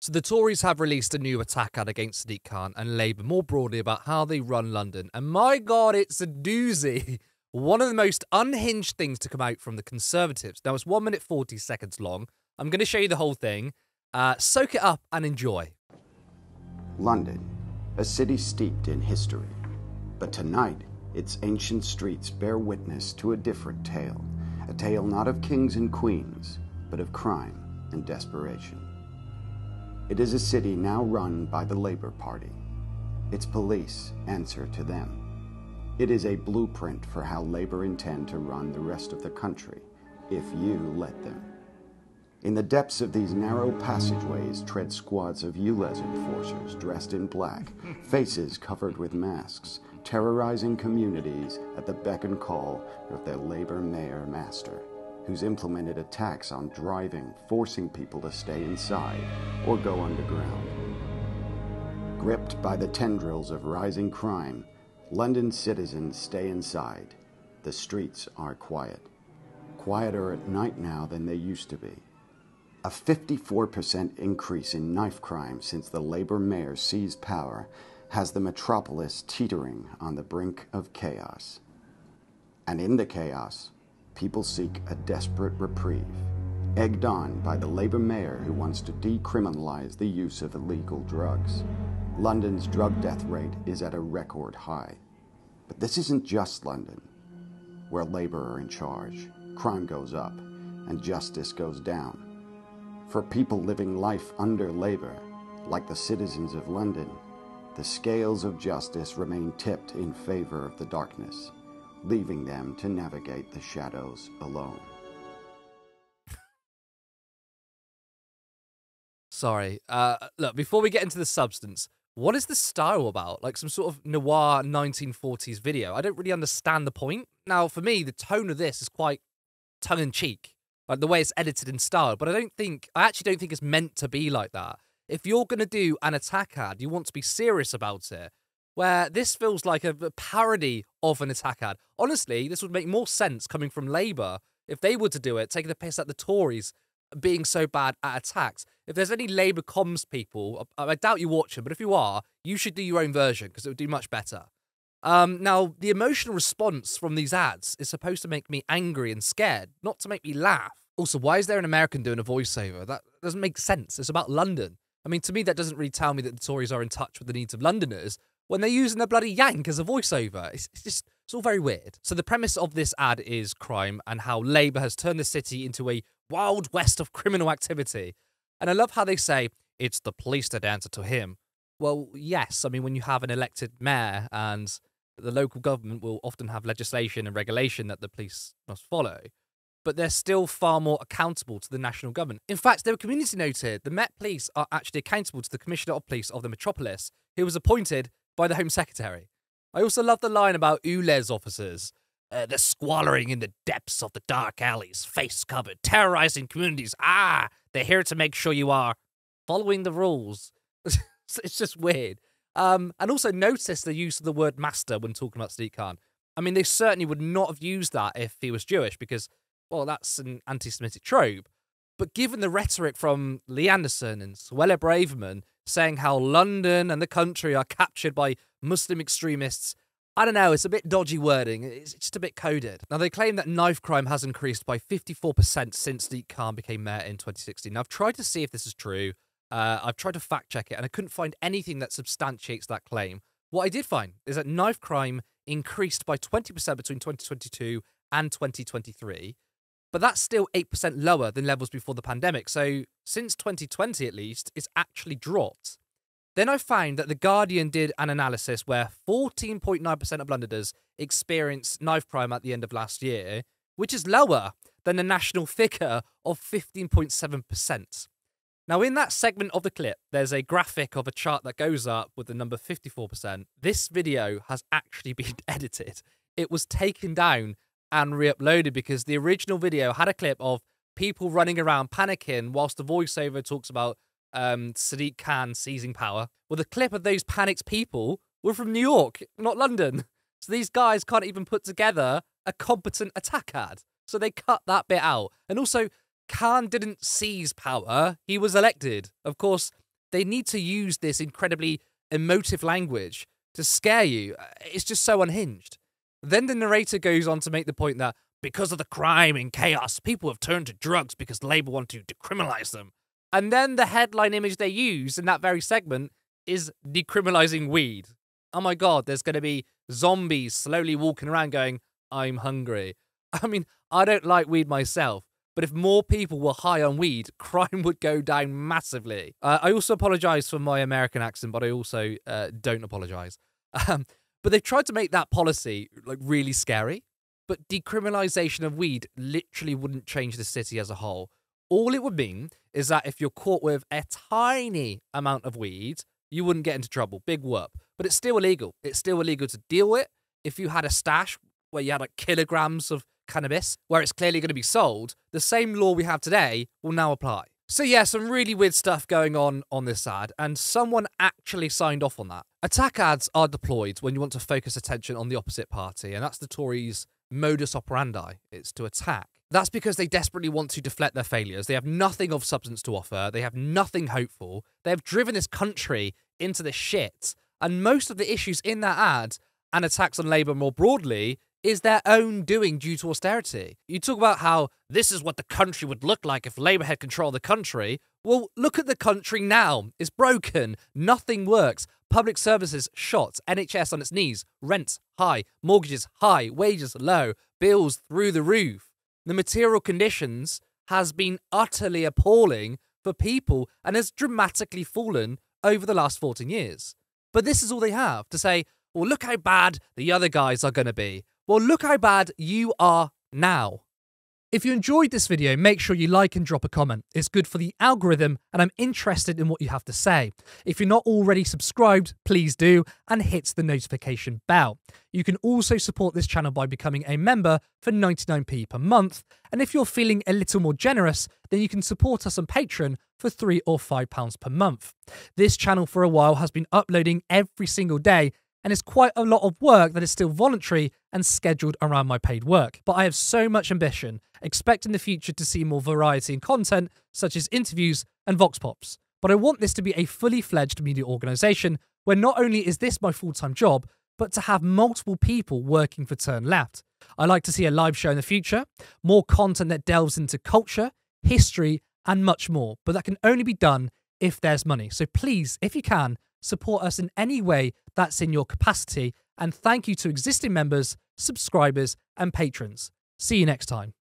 So the Tories have released a new attack ad against Sadiq Khan and Labour more broadly about how they run London. And my God, it's a doozy. One of the most unhinged things to come out from the Conservatives. Now, it's 1 minute 40 seconds long. I'm going to show you the whole thing. Soak it up and enjoy. London, a city steeped in history. But tonight, its ancient streets bear witness to a different tale. A tale not of kings and queens, but of crime and desperation. It is a city now run by the Labour Party. Its police answer to them. It is a blueprint for how Labour intend to run the rest of the country, if you let them. In the depths of these narrow passageways tread squads of ULEZ enforcers dressed in black, faces covered with masks, terrorizing communities at the beck and call of their Labour mayor master, who's implemented attacks on driving, forcing people to stay inside or go underground. Gripped by the tendrils of rising crime, London citizens stay inside. The streets are quiet. Quieter at night now than they used to be. A 54% increase in knife crime since the Labour mayor seized power has the metropolis teetering on the brink of chaos. And in the chaos, people seek a desperate reprieve, egged on by the Labour mayor who wants to decriminalise the use of illegal drugs. London's drug death rate is at a record high. But this isn't just London, where Labour are in charge. Crime goes up, and justice goes down. For people living life under Labour, like the citizens of London, the scales of justice remain tipped in favour of the darkness, leaving them to navigate the shadows alone. Sorry. Look, before we get into the substance, what is the style about? Like some sort of noir 1940s video? I don't really understand the point. Now, for me, the tone of this is quite tongue-in-cheek, like the way it's edited and styled, but I actually don't think it's meant to be like that. If you're going to do an attack ad, you want to be serious about it, where this feels like a parody of an attack ad. Honestly, this would make more sense coming from Labour if they were to do it, taking the piss at the Tories being so bad at attacks. If there's any Labour comms people, I doubt you watch them, but if you are, you should do your own version because it would do much better. Now, the emotional response from these ads is supposed to make me angry and scared, not to make me laugh. Also, why is there an American doing a voiceover? That doesn't make sense. It's about London. I mean, to me, that doesn't really tell me that the Tories are in touch with the needs of Londoners when they're using a bloody yank as a voiceover. It's all very weird. So the premise of this ad is crime and how Labour has turned the city into a wild west of criminal activity. And I love how they say, it's the police that answer to him. Well, yes. I mean, when you have an elected mayor and the local government will often have legislation and regulation that the police must follow, but they're still far more accountable to the national government. In fact, they were community noted. The Met Police are actually accountable to the Commissioner of Police of the Metropolis, who was appointed by the Home Secretary. I also love the line about ULEZ officers. They're squalling in the depths of the dark alleys, face covered, terrorizing communities. They're here to make sure you are following the rules. It's just weird. And also notice the use of the word master when talking about Sadiq Khan. I mean, they certainly would not have used that if he was Jewish because, well, that's an anti-Semitic trope. But given the rhetoric from Lee Anderson and Suella Braverman saying how London and the country are captured by Muslim extremists, I don't know, it's a bit dodgy wording. It's just a bit coded. Now, they claim that knife crime has increased by 54% since Sadiq Khan became mayor in 2016. Now, I've tried to see if this is true. I've tried to fact check it, and I couldn't find anything that substantiates that claim. What I did find is that knife crime increased by 20% between 2022 and 2023, but that's still 8% lower than levels before the pandemic. So since 2020, at least, it's actually dropped. Then I found that The Guardian did an analysis where 14.9% of Londoners experienced knife crime at the end of last year, which is lower than the national figure of 15.7%. Now, in that segment of the clip, there's a graphic of a chart that goes up with the number 54%. This video has actually been edited. It was taken down and re-uploaded because the original video had a clip of people running around panicking whilst the voiceover talks about Sadiq Khan seizing power. Well, the clip of those panicked people were from New York, not London. So these guys can't even put together a competent attack ad. So they cut that bit out. And also, Khan didn't seize power, he was elected. Of course, They need to use this incredibly emotive language to scare you. It's just so unhinged. Then the narrator goes on to make the point that because of the crime and chaos, people have turned to drugs because Labour want to decriminalise them. And then the headline image they use in that very segment is decriminalising weed. Oh my God, there's going to be zombies slowly walking around going, I'm hungry. I mean, I don't like weed myself, but if more people were high on weed, crime would go down massively. I also apologise for my American accent, but I also don't apologise. But they've tried to make that policy like really scary. But decriminalisation of weed literally wouldn't change the city as a whole. All it would mean is that if you're caught with a tiny amount of weed, you wouldn't get into trouble. Big whoop. But it's still illegal. It's still illegal to deal with. If you had a stash where you had like kilograms of cannabis, where it's clearly going to be sold, the same law we have today will now apply. So yeah, some really weird stuff going on this ad, and someone actually signed off on that. Attack ads are deployed when you want to focus attention on the opposite party, and that's the Tories' modus operandi. It's to attack. That's because they desperately want to deflect their failures. They have nothing of substance to offer. They have nothing hopeful. They have driven this country into the shit. And most of the issues in that ad, and attacks on Labour more broadly, is their own doing due to austerity. You talk about how this is what the country would look like if Labour had control of the country. Well, look at the country now. It's broken. Nothing works. Public services shot. NHS on its knees. Rents high. Mortgages high. Wages low. Bills through the roof. The material conditions has been utterly appalling for people and has dramatically fallen over the last 14 years. But this is all they have to say, well, look how bad the other guys are going to be. Well, look how bad you are now. If you enjoyed this video, make sure you like and drop a comment. It's good for the algorithm, and I'm interested in what you have to say. If you're not already subscribed, please do, and hit the notification bell. You can also support this channel by becoming a member for 99p per month, and if you're feeling a little more generous, then you can support us on Patreon for £3 or £5 per month. This channel for a while has been uploading every single day, and it's quite a lot of work that is still voluntary and scheduled around my paid work. But I have so much ambition, expect in the future to see more variety in content, such as interviews and Vox Pops. But I want this to be a fully fledged media organisation where not only is this my full-time job, but to have multiple people working for Turn Left. I like to see a live show in the future, more content that delves into culture, history, and much more. But that can only be done if there's money. So please, if you can, support us in any way that's in your capacity. And thank you to existing members, subscribers, and patrons. See you next time.